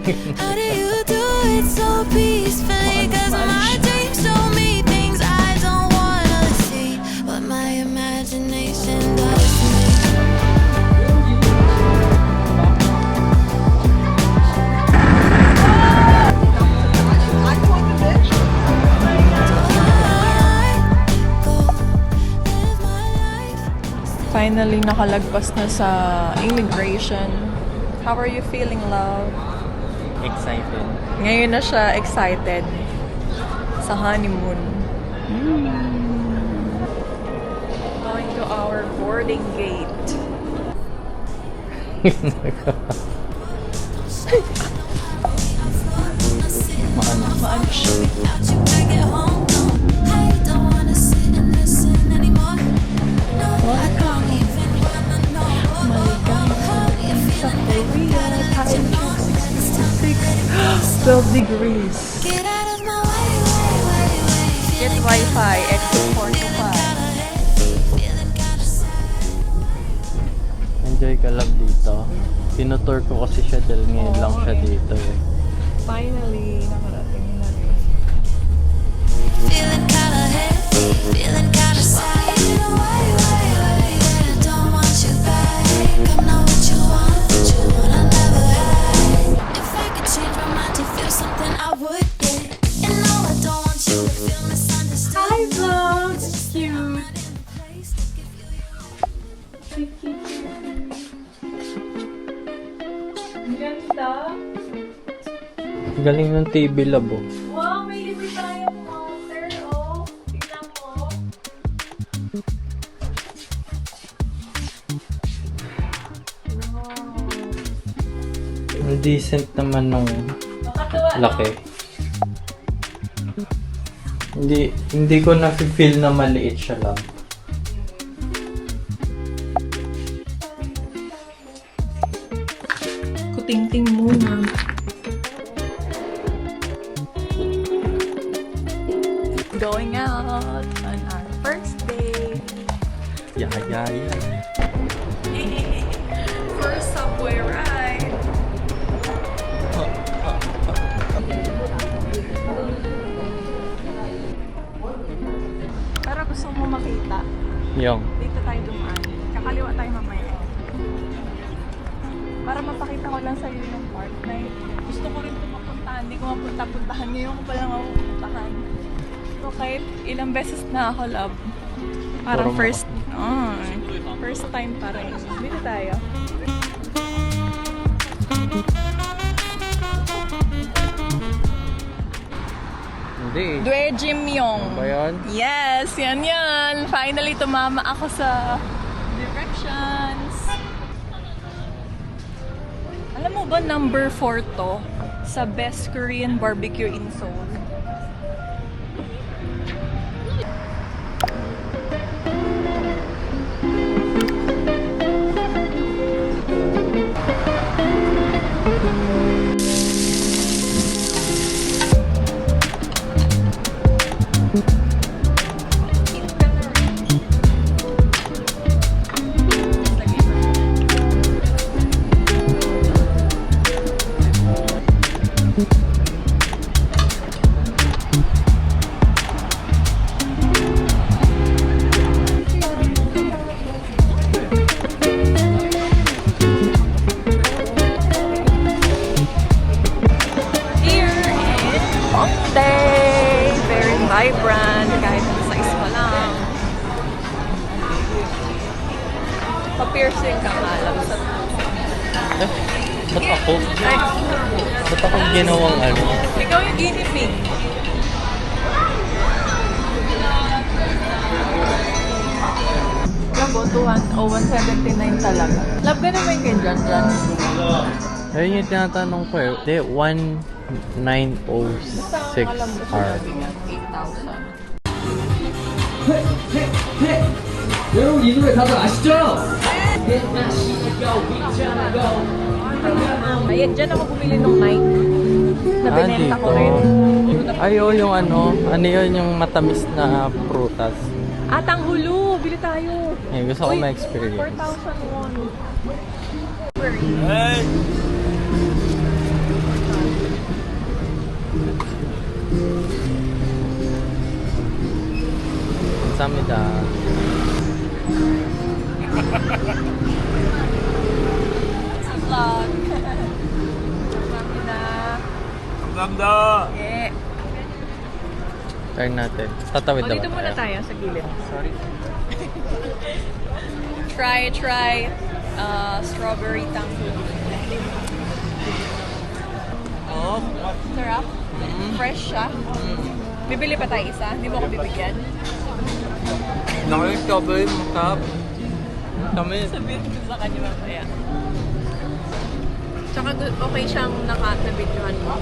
How do you do it so peacefully? 'Cause my dreams show me things I don't wanna see, but my imagination does me. Finally, nakalagpas na sa immigration. How are you feeling, love? Excited. Ngayon na siya excited sa honeymoon. Going to our boarding gate. Maano siya. Sa Korea, time 66, 12 degrees. Get out of my way, way, way, way. Get Wi-Fi, exit 4 to 5. Enjoy ka lang dito. Tinutour ko kasi siya dahil ngayon lang siya dito eh. Finally, nakarating na rin. Feeling kinda heavy, feeling kinda sad. Way, way, way, yeah. Don't want you back. I'm not what you want, I never had. If I could change my mind to feel something, I would, yeah. And no, I don't want you to feel misunderstood. Hi, vlog! Cute! Ang ganda! Galing ng TV Lab oh. Wow, may libre tayong water, oh! Tignan mo! Ang decent naman nung laki. Hindi ko na-feel na maliit siya lang. Kuting-ting muna. Going out on our first day. Yeah. First subway ride. Pero gusto mo makita. Yung. Dito tayo dumaan. Kakaliwa tayo mamaya. Para mapakita ko lang sa'yo yung part na gusto ko rin ito mapuntahan. Hindi ko mapunta-puntahan. Ngayon ko pa lang ako pupuntahan. So kahit ilang beses na ako, love. Parang first time pa rin. Dito tayo. Hindi. Dwejimyong. Ano ba yun? Yes, yan. Finally, tumama ako sa directions. Alam mo ba, number 4 to sa best Korean barbecue in Seoul. Vibrant, kahit sa size pa lang. Pa-piercing ka nga lang sa Ba't ako? Ba't ako ginawang ano? ikaw yung guinea pig. Labo, 179 talaga. Love ka naman kay John. Ayun yung tinatanong ko eh. Hindi, 1906R. 8,000. 여러분 이 노래 다들 아시죠? Ayan, dyan ako bumili nung night. Nabinenta ko rin. Ay, oh, yung ano yun, yung matamis na prutas. Tanghulo! Bili tayo! Eh, gusto ko Uy, ma-experience. 4,000 won. Hey! 감사합니다. Vlog. Kamina. 감사합니다. Yeah. Turn natin. Tatawid O, naman dito muna tayo sa gilid. Sorry. Try strawberry tango. Oh. Sarap. Fresh siya. Bibili pa tayo isa. Hindi mo ako bibigyan. Nakikabay mo kap. Kami. Sabihin ko sa kanya mamaya. Tsaka okay siyang naka-videohan mo.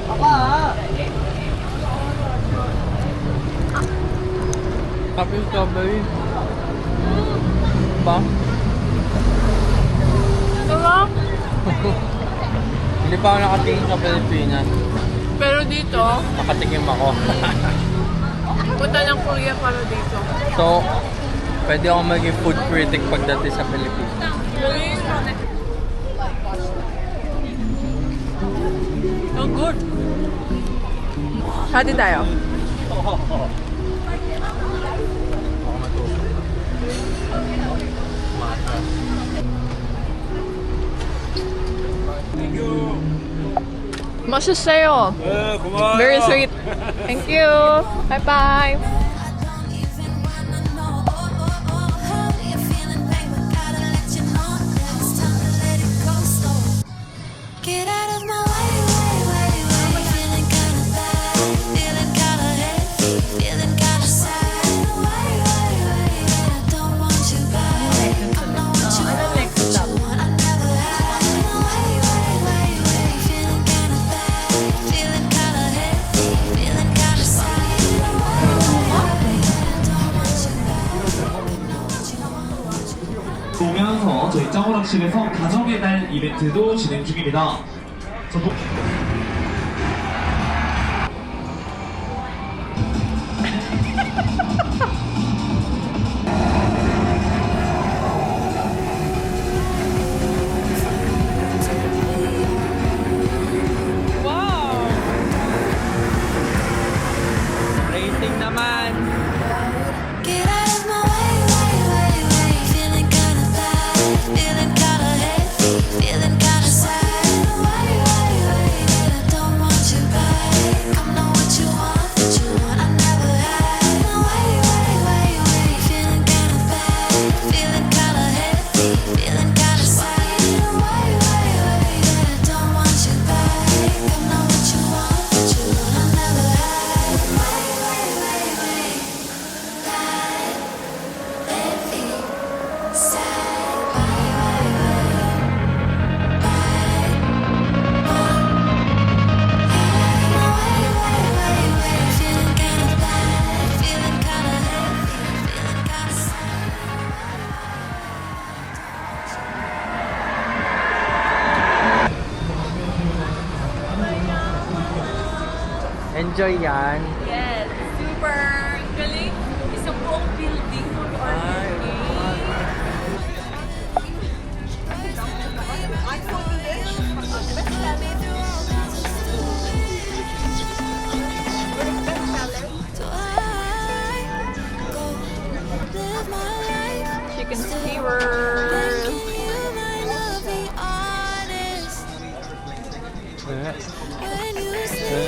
Kami kabay. Ba? Sarap. Hindi pa ako nakatingin sa Pilipinas. Pero dito, Nakatikim ako. punta ng Korea para dito. So, pwede ako maging food critic pagdating sa Pilipinas. Oh, good. Hati tayo. 맛있어요. 네, 고마워요. Very sweet. Thank you. Bye bye. I don't even wanna know how you feeling, babe. I gotta let you know that it's time to let it go slow. Get out of my way, way, way, way. Feeling kinda bad, feeling kinda heavy, feeling kinda sad. Way, way, way. I don't want you back. I know what you want, I never had. Way, way, way, way. Feeling kinda bad, feeling kinda heavy, feeling kinda sad. 오면서 저희 짜오락실에서 가정의 날 이벤트도 진행 중입니다. Wow. Rating naman. Get out of my way, way, way, way. Feeling kinda bad, feeling kinda heavy, feeling kinda sad. Way, way, way. I don't want you back. I know what you want, I never had. Way, way, way, way. Feeling kinda bad, feeling kinda heavy, feeling kinda sad. Way, way, way. I don't want you back. I know what you want, I never had. Way, way, way, way. Enjoy yan. Yes, super galing. Isang buong building for chicken skewers. When you say